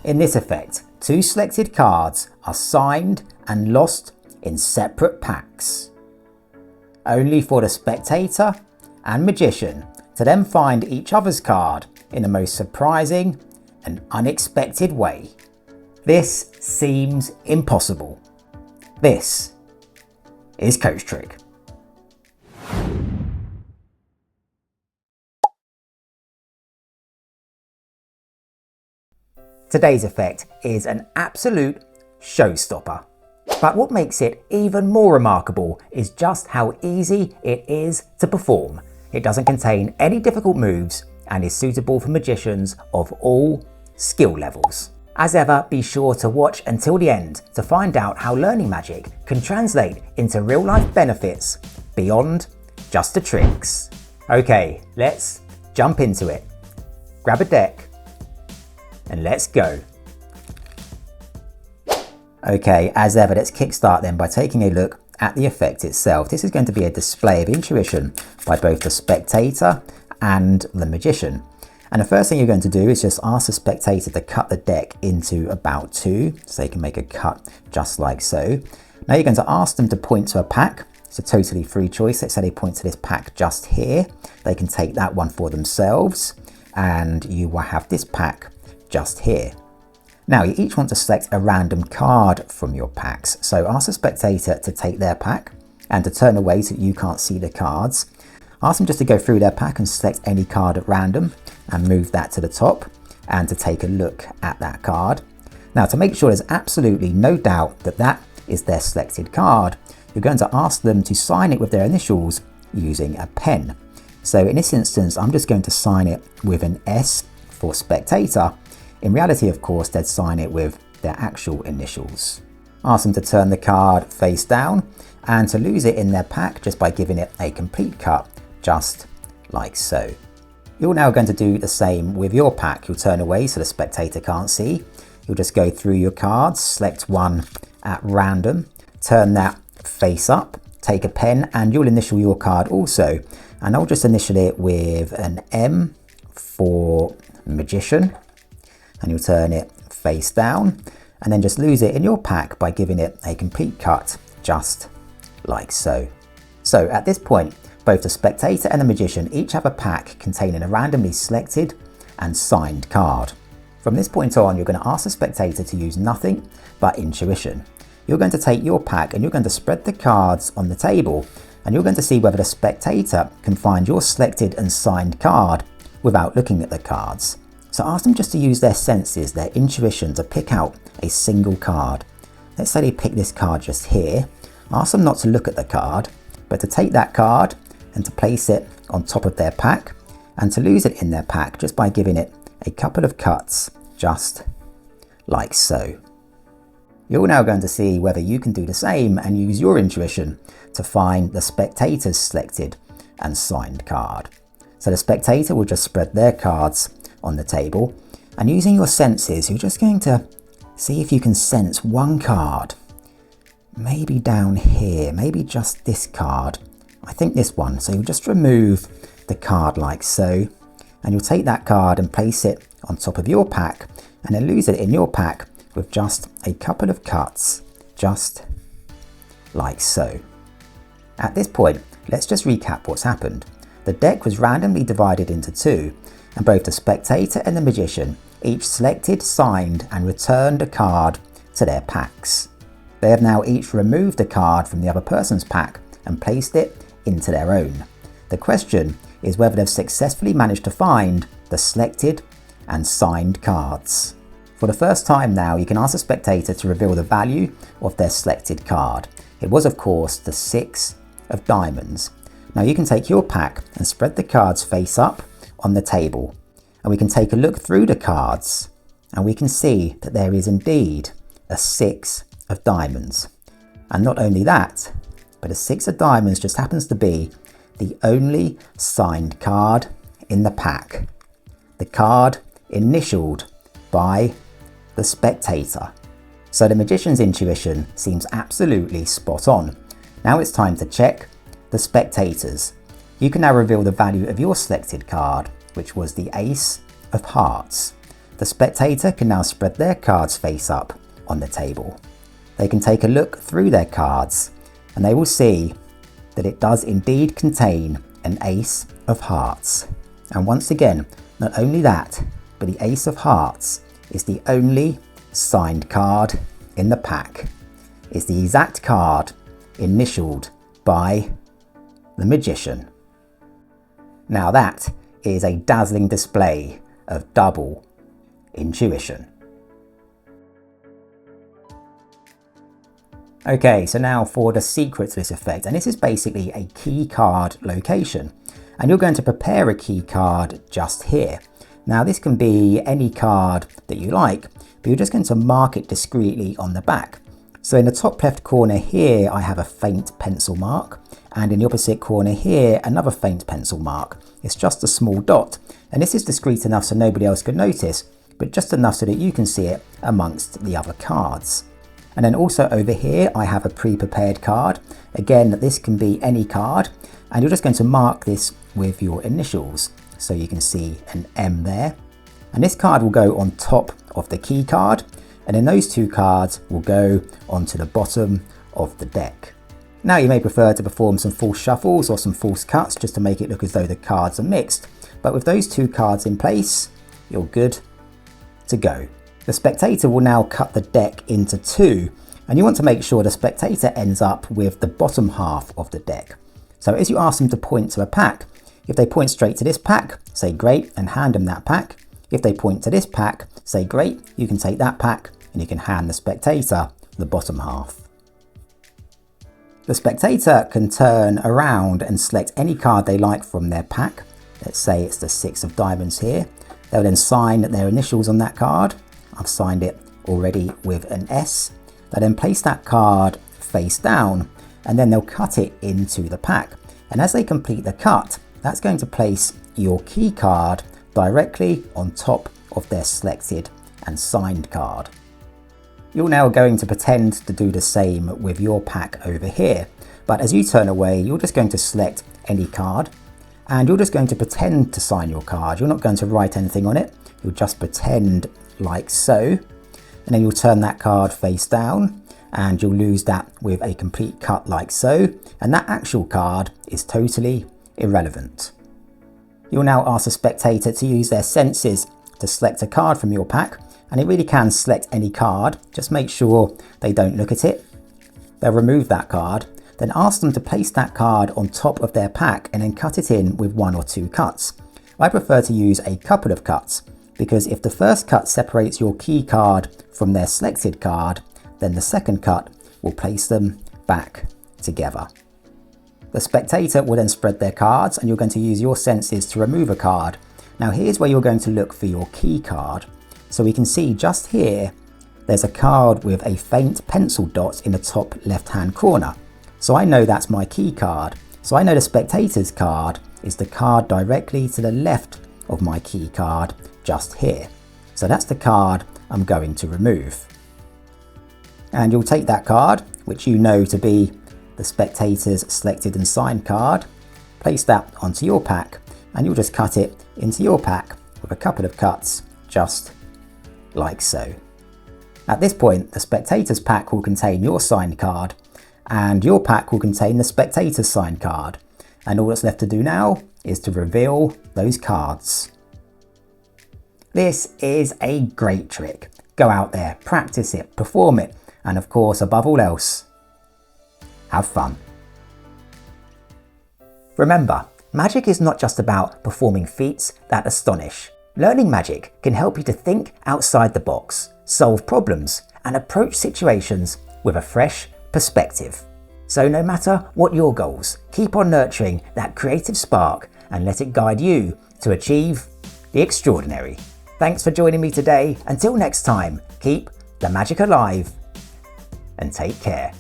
In this effect, two selected cards are signed and lost in separate packs, only for the spectator and magician to then find each other's card in the most surprising and unexpected way. This seems impossible. This is CoachTrick. Today's effect is an absolute showstopper. But what makes it even more remarkable is just how easy it is to perform. It doesn't contain any difficult moves and is suitable for magicians of all skill levels. As ever, be sure to watch until the end to find out how learning magic can translate into real life benefits beyond just the tricks. Okay, let's jump into it. Grab a deck and let's go. Okay, as ever, let's kickstart then by taking a look at the effect itself. This is going to be a display of intuition by both the spectator and the magician. And the first thing you're going to do is just ask the spectator to cut the deck into about 2, so they can make a cut just like so. Now you're going to ask them to point to a pack. It's a totally free choice. Let's say they point to this pack just here. They can take that one for themselves, and you will have this pack just here. Now you each want to select a random card from your packs. So ask the spectator to take their pack and to turn away so that you can't see the cards. Ask them just to go through their pack and select any card at random and move that to the top and to take a look at that card. Now to make sure there's absolutely no doubt that that is their selected card, you're going to ask them to sign it with their initials using a pen. So in this instance, I'm just going to sign it with an S for spectator. In reality, of course, they'd sign it with their actual initials. Ask them to turn the card face down and to lose it in their pack just by giving it a complete cut, just like so. You're now going to do the same with your pack. You'll turn away so the spectator can't see. You'll just go through your cards, select one at random, turn that face up, take a pen, and you'll initial your card also. And I'll just initial it with an M for magician. And you'll turn it face down and then just lose it in your pack by giving it a complete cut, just like so. So at this point, both the spectator and the magician each have a pack containing a randomly selected and signed card. From this point on, you're going to ask the spectator to use nothing but intuition. You're going to take your pack and you're going to spread the cards on the table, and you're going to see whether the spectator can find your selected and signed card without looking at the cards. So ask them just to use their senses, their intuition, to pick out a single card. Let's say they pick this card just here. Ask them not to look at the card, but to take that card and to place it on top of their pack and to lose it in their pack just by giving it a couple of cuts, just like so. You're now going to see whether you can do the same and use your intuition to find the spectator's selected and signed card. So the spectator will just spread their cards on the table, and using your senses, you're just going to see if you can sense one card, maybe down here, maybe just this card. I think this one. So you'll just remove the card like so, and you'll take that card and place it on top of your pack and then lose it in your pack with just a couple of cuts, just like so. At this point, let's just recap what's happened. The deck was randomly divided into 2, and both the spectator and the magician each selected, signed and returned a card to their packs. They have now each removed a card from the other person's pack and placed it into their own. The question is whether they've successfully managed to find the selected and signed cards. For the first time now, you can ask the spectator to reveal the value of their selected card. It was, of course, the 6 of diamonds. Now you can take your pack and spread the cards face up on the table, and we can take a look through the cards, and we can see that there is indeed a 6 of diamonds. And not only that, but a 6 of diamonds just happens to be the only signed card in the pack. The card initialed by the spectator. So the magician's intuition seems absolutely spot on. Now it's time to check the spectators. You can now reveal the value of your selected card, which was the Ace of Hearts. The The spectator can now spread their cards face up on the table. They can take a look through their cards and they will see that it does indeed contain an ace of hearts. And once again, not only that, but the ace of hearts is the only signed card in the pack. It's the exact card initialed by the magician. Now that is a dazzling display of double intuition. Okay, so now for the secret to this effect, and this is basically a key card location, and you're going to prepare a key card just here. Now this can be any card that you like, but you're just going to mark it discreetly on the back. So in the top left corner here, I have a faint pencil mark, and in the opposite corner here, another faint pencil mark. It's just a small dot, and this is discreet enough so nobody else can notice, but just enough so that you can see it amongst the other cards. And then also over here, I have a pre-prepared card. Again, this can be any card, and you're just going to mark this with your initials. So you can see an M there. And this card will go on top of the key card, and then those two cards will go onto the bottom of the deck. Now you may prefer to perform some false shuffles or some false cuts just to make it look as though the cards are mixed. But with those two cards in place, you're good to go. The spectator will now cut the deck into two, and you want to make sure the spectator ends up with the bottom half of the deck. So as you ask them to point to a pack, if they point straight to this pack, say great, and hand them that pack. If they point to this pack, say great, you can take that pack and you can hand the spectator the bottom half. The spectator can turn around and select any card they like from their pack. Let's say it's the 6 of diamonds here. They'll then sign their initials on that card. I've signed it already with an S. They'll then place that card face down and then they'll cut it into the pack. And as they complete the cut, that's going to place your key card directly on top of their selected and signed card. You're now going to pretend to do the same with your pack over here. But as you turn away, you're just going to select any card and you're just going to pretend to sign your card. You're not going to write anything on it. You'll just pretend like so, and then you'll turn that card face down and you'll lose that with a complete cut like so, and that actual card is totally irrelevant. You'll now ask the spectator to use their senses to select a card from your pack, and it really can select any card, just make sure they don't look at it. They'll remove that card, then ask them to place that card on top of their pack and then cut it in with 1 or 2 cuts. I prefer to use a couple of cuts, because if the first cut separates your key card from their selected card, then the second cut will place them back together. The spectator will then spread their cards and you're going to use your senses to remove a card. Now here's where you're going to look for your key card. So we can see just here, there's a card with a faint pencil dot in the top left-hand corner. So I know that's my key card. So I know the spectator's card is the card directly to the left of my key card just here. So that's the card I'm going to remove. And you'll take that card, which you know to be the spectator's selected and signed card, place that onto your pack, and you'll just cut it into your pack with a couple of cuts, just like so. At this point, the spectator's pack will contain your signed card, and your pack will contain the spectator's signed card. And all that's left to do now is to reveal those cards. This is a great trick. Go out there, practice it, perform it, and of course, above all else, have fun. Remember, magic is not just about performing feats that astonish. Learning magic can help you to think outside the box, solve problems, and approach situations with a fresh perspective. So no matter what your goals, keep on nurturing that creative spark and let it guide you to achieve the extraordinary. Thanks for joining me today. Until next time, keep the magic alive and take care.